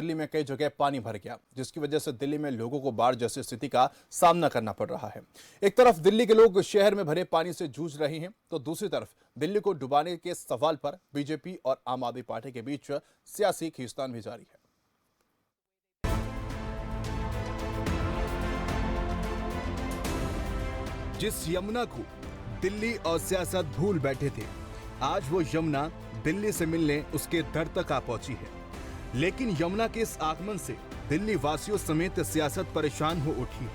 दिल्ली में कई जगह पानी भर गया, जिसकी वजह से दिल्ली में लोगों को बाढ़ जैसी स्थिति का सामना करना पड़ रहा है। एक तरफ दिल्ली के लोग शहर में भरे पानी से जूझ रहे हैं, तो दूसरी तरफ दिल्ली को डुबाने के सवाल पर बीजेपी और आम आदमी पार्टी के बीच सियासी खींचतान भी जारी है। जिस यमुना को दिल्ली और सियासत भूल बैठे थे, आज वो यमुना दिल्ली से मिलने उसके दर तक आ पहुंची है। लेकिन यमुना के इस आगमन से दिल्ली वासियों समेत सियासत परेशान हो उठी है,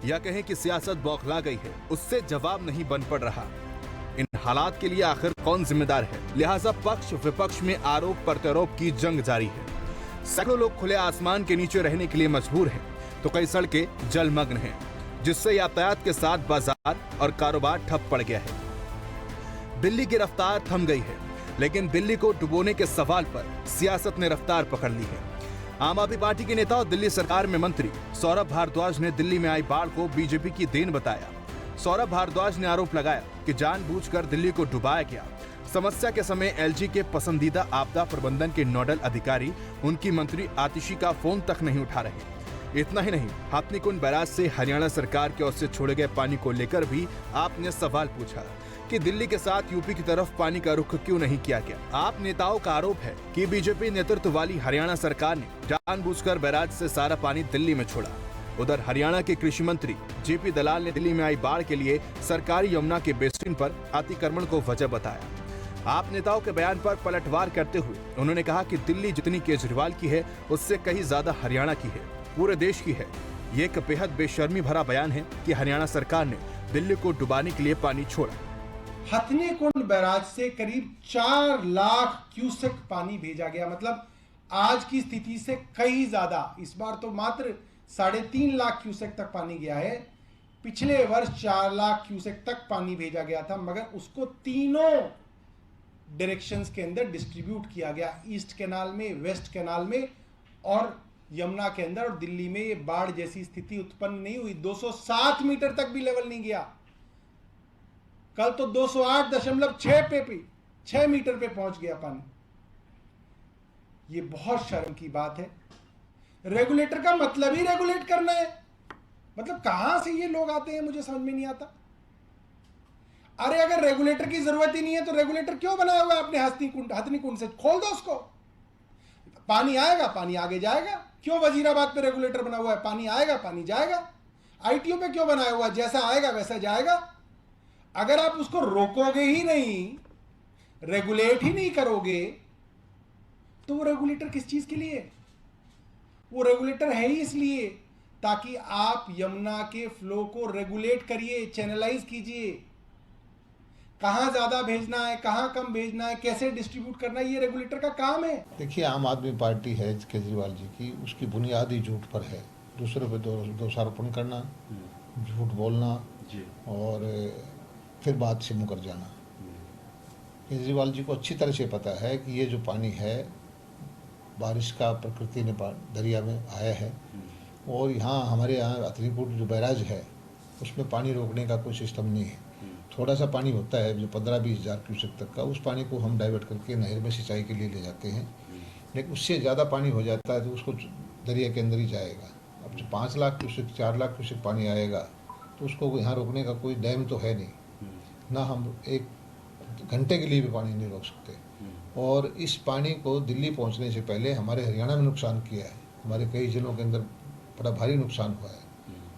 या कहें कि सियासत बौखला गई है। उससे जवाब नहीं बन पड़ रहा। इन हालात के लिए आखिर कौन जिम्मेदार है? लिहाजा पक्ष विपक्ष में आरोप प्रत्यारोप की जंग जारी है। सैकड़ों लोग खुले आसमान के नीचे रहने के लिए मजबूर हैं, तो कई सड़कें जलमग्न हैं, जिससे यातायात के साथ बाजार और कारोबार ठप पड़ गया है। दिल्ली की रफ्तार थम गई है, लेकिन दिल्ली को डुबोने के सवाल पर सियासत ने रफ्तार पकड़ ली है। आम आदमी पार्टी के नेता और दिल्ली सरकार में मंत्री सौरभ भारद्वाज ने दिल्ली में आई बाढ़ को बीजेपी की देन बताया। सौरभ भारद्वाज ने आरोप लगाया कि जानबूझकर दिल्ली को डुबाया गया। समस्या के समय एलजी के पसंदीदा आपदा प्रबंधन के नोडल अधिकारी उनकी मंत्री आतिशी का फोन तक नहीं उठा रहे। इतना ही नहीं, हाथनीकुंड बैराज से हरियाणा सरकार की ओर से छोड़े गए पानी को लेकर भी आपने सवाल पूछा कि दिल्ली के साथ यूपी की तरफ पानी का रुख क्यों नहीं किया गया। आप नेताओं का आरोप है कि बीजेपी नेतृत्व वाली हरियाणा सरकार ने जानबूझकर बैराज से सारा पानी दिल्ली में छोड़ा। उधर हरियाणा के कृषि मंत्री जेपी दलाल ने दिल्ली में आई बाढ़ के लिए सरकारी यमुना के बेसिन पर अतिक्रमण को वजह बताया। आप नेताओं के बयान पर पलटवार करते हुए उन्होंने कहा कि दिल्ली जितनी केजरीवाल की है, उससे कहीं ज्यादा हरियाणा की है, पूरे देश की है। ये एक बेहद बेशर्मी भरा बयान है कि हरियाणा सरकार ने दिल्ली को डुबाने के लिए पानी छोड़ा। हथनीकुंड बैराज से करीब 4 लाख क्यूसेक पानी भेजा गया, मतलब आज की स्थिति से कहीं ज्यादा। इस बार तो मात्र 3.5 लाख क्यूसेक तक पानी गया है। पिछले वर्ष 4 लाख क्यूसेक तक पानी भेजा गया था, मगर उसको तीनों डायरेक्शंस के अंदर डिस्ट्रीब्यूट किया गया, ईस्ट कैनाल में, वेस्ट कैनाल में और यमुना के अंदर। और दिल्ली में ये बाढ़ जैसी स्थिति उत्पन्न नहीं हुई। 207 मीटर तक भी लेवल नहीं गया। कल तो 208.6 मीटर पे पहुंच गया पानी। ये बहुत शर्म की बात है। रेगुलेटर का मतलब ही रेगुलेट करना है, मतलब कहां से ये लोग आते हैं, मुझे समझ में नहीं आता। अरे अगर रेगुलेटर की जरूरत ही नहीं है तो रेगुलेटर क्यों बनाया हुआ है आपने? हथनीकुंड से खोल दो उसको, पानी आएगा, पानी आगे जाएगा। क्यों वजीराबाद पे रेगुलेटर बना हुआ है? पानी आएगा, पानी जाएगा। आईटीओ पे क्यों बनाया हुआ है? जैसा आएगा वैसा जाएगा। अगर आप उसको रोकोगे ही नहीं, रेगुलेट ही नहीं करोगे, तो वो रेगुलेटर किस चीज के लिए? वो रेगुलेटर है ही इसलिए ताकि आप यमुना के फ्लो को रेगुलेट करिए, चैनलाइज कीजिए। कहां ज्यादा भेजना है, कहां कम भेजना है, कैसे डिस्ट्रीब्यूट करना है, ये रेगुलेटर का काम है। देखिए, आम आदमी पार्टी है केजरीवाल जी की, उसकी बुनियादी झूठ पर है। दूसरों पे दोषारोपण करना, झूठ बोलना और फिर बात से मुकर जाना। केजरीवाल जी को अच्छी तरह से पता है कि ये जो पानी है बारिश का प्रकृति ने दरिया में आया है, और यहाँ हमारे यहाँ हथनीकुंड जो बैराज है उसमें पानी रोकने का कोई सिस्टम नहीं है। थोड़ा सा पानी होता है जो 15-20 हज़ार क्यूसेक तक का, उस पानी को हम डाइवर्ट करके नहर में सिंचाई के लिए ले जाते हैं। लेकिन उससे ज़्यादा पानी हो जाता है तो उसको दरिया के अंदर ही जाएगा। अब जो 5 लाख क्यूसेक 4 लाख क्यूसेक पानी आएगा तो उसको यहाँ रोकने का कोई डैम तो है नहीं, ना हम 1 घंटे के लिए भी पानी नहीं रोक सकते। और इस पानी को दिल्ली पहुँचने से पहले हमारे हरियाणा में नुकसान किया है, हमारे कई जिलों के अंदर बड़ा भारी नुकसान हुआ है।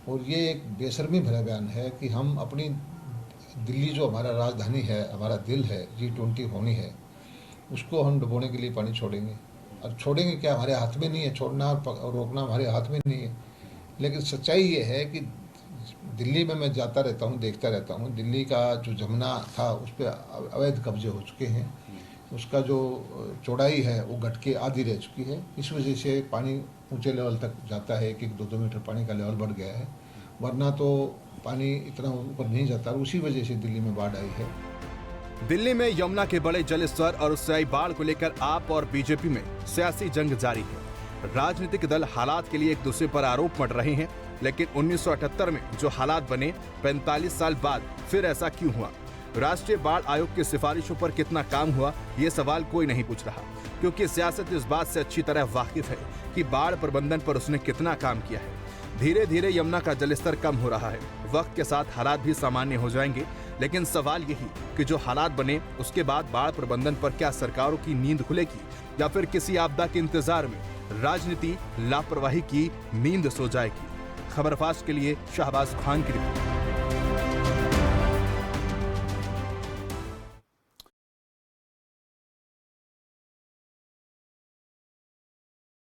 और ये एक बेशर्मी भरा बयान है कि हम अपनी दिल्ली जो हमारा राजधानी है, हमारा दिल है, G20 होनी है, उसको हम डुबोने के लिए पानी छोड़ेंगे। और छोड़ेंगे क्या? हमारे हाथ में नहीं है। छोड़ना और रोकना हमारे हाथ में नहीं है। लेकिन सच्चाई ये है कि दिल्ली में मैं जाता रहता हूँ, देखता रहता हूँ, दिल्ली का जो जमुना था उस पर अवैध कब्जे हो चुके हैं। उसका जो चौड़ाई है वो घट के आधी रह चुकी है। इस वजह से पानी ऊंचे लेवल तक जाता है, 1-2 मीटर पानी का लेवल बढ़ गया है, वरना तो पानी इतना ऊपर नहीं जाता। उसी वजह से दिल्ली में बाढ़ आई है। दिल्ली में यमुना के बड़े जल स्तर और उससे आई बाढ़ को लेकर आप और बीजेपी में सियासी जंग जारी है। राजनीतिक दल हालात के लिए एक दूसरे पर आरोप मढ़ रहे हैं, लेकिन 1978 में जो हालात बने, 45 साल बाद फिर ऐसा क्यों हुआ? राष्ट्रीय बाढ़ आयोग की सिफारिशों पर कितना काम हुआ, ये सवाल कोई नहीं पूछ रहा। क्योंकि सियासत इस बात से अच्छी तरह वाकिफ है कि बाढ़ प्रबंधन पर उसने कितना काम किया है। धीरे धीरे यमुना का जलस्तर कम हो रहा है, वक्त के साथ हालात भी सामान्य हो जाएंगे, लेकिन सवाल यही कि जो हालात बने उसके बाद बाढ़ प्रबंधन पर क्या सरकारों की नींद खुलेगी या फिर किसी आपदा के इंतजार में राजनीति लापरवाही की नींद सो जाएगी। खबरफाश के लिए शाहबाज खान की रिपोर्ट।